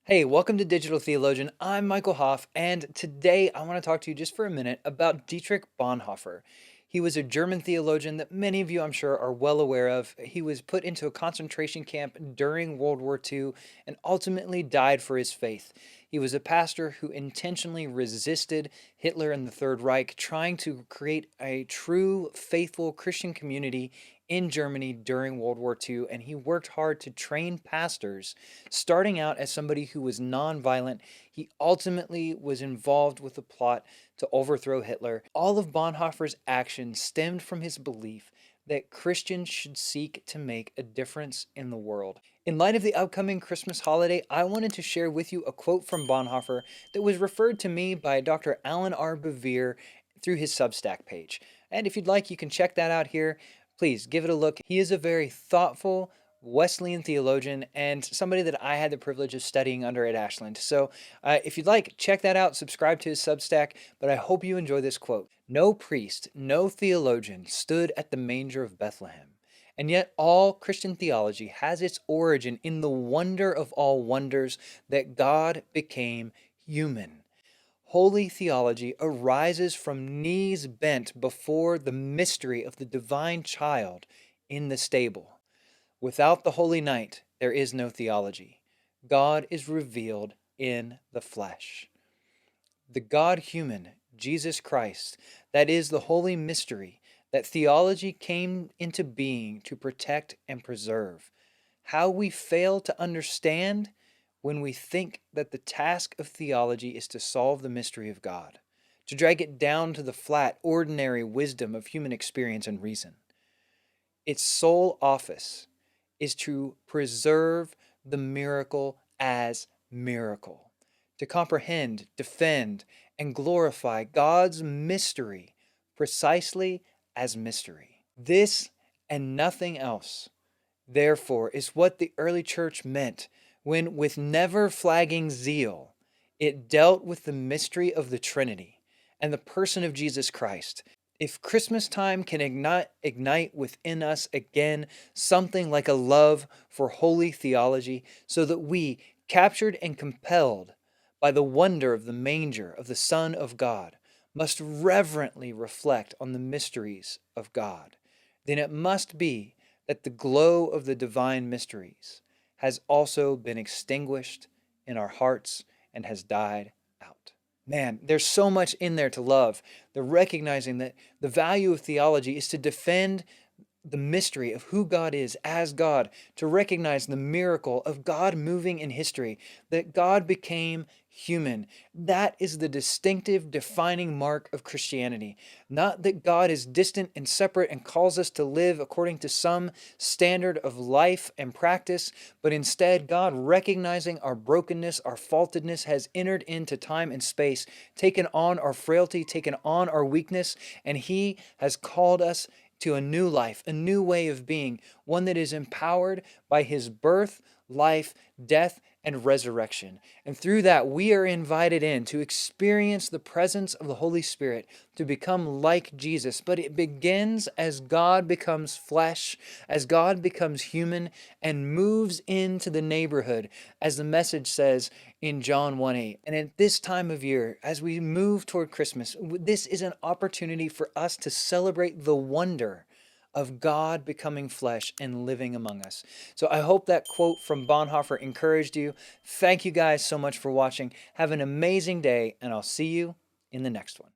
Hey, welcome to Digital Theologian. I'm Michael Hoff, and today I want to talk to you just for a minute about Dietrich Bonhoeffer. He was a German theologian that many of you, I'm sure, are well aware of. He was put into a concentration camp during World War II and ultimately died for his faith. He was a pastor who intentionally resisted Hitler and the Third Reich, trying to create a true, faithful Christian community in Germany during World War II, and he worked hard to train pastors. Starting out as somebody who was nonviolent, he ultimately was involved with the plot to overthrow Hitler. All of Bonhoeffer's actions stemmed from his belief that Christians should seek to make a difference in the world. In light of the upcoming Christmas holiday, I wanted to share with you a quote from Bonhoeffer that was referred to me by Dr. Alan R. Bevere through his Substack page. And if you'd like, you can check that out here. Please give it a look. He is a very thoughtful Wesleyan theologian and somebody that I had the privilege of studying under at Ashland. So if you'd like, check that out, subscribe to his Substack, but I hope you enjoy this quote. No priest, no theologian stood at the manger of Bethlehem. And yet all Christian theology has its origin in the wonder of all wonders that God became human. Holy theology arises from knees bent before the mystery of the divine child in the stable. Without the holy night, there is no theology. God is revealed in the flesh. The God human, Jesus Christ, that is the holy mystery that theology came into being to protect and preserve. How we fail to understand when we think that the task of theology is to solve the mystery of God, to drag it down to the flat, ordinary wisdom of human experience and reason. Its sole office is to preserve the miracle as miracle, to comprehend, defend, and glorify God's mystery precisely as mystery. This and nothing else, therefore, is what the early church meant when, with never flagging zeal, it dealt with the mystery of the Trinity and the person of Jesus Christ. If Christmas time can ignite within us again something like a love for holy theology, so that we, captured and compelled by the wonder of the manger of the Son of God, must reverently reflect on the mysteries of God, then it must be that the glow of the divine mysteries has also been extinguished in our hearts and has died out. Man, there's so much in there to love. The recognizing that the value of theology is to defend the mystery of who God is as God, to recognize the miracle of God moving in history, that God became human. That is the distinctive, defining mark of Christianity. Not that God is distant and separate and calls us to live according to some standard of life and practice, but instead God, recognizing our brokenness, our faultedness, has entered into time and space, taken on our frailty, taken on our weakness, and He has called us to a new life, a new way of being, one that is empowered by His birth, life, death, and resurrection. And through that, we are invited in to experience the presence of the Holy Spirit, to become like Jesus. But it begins as God becomes flesh, as God becomes human, and moves into the neighborhood, as the message says in John 1:8. And at this time of year, as we move toward Christmas, this is an opportunity for us to celebrate the wonder of God becoming flesh and living among us. So I hope that quote from Bonhoeffer encouraged you. Thank you guys so much for watching. Have an amazing day, and I'll see you in the next one.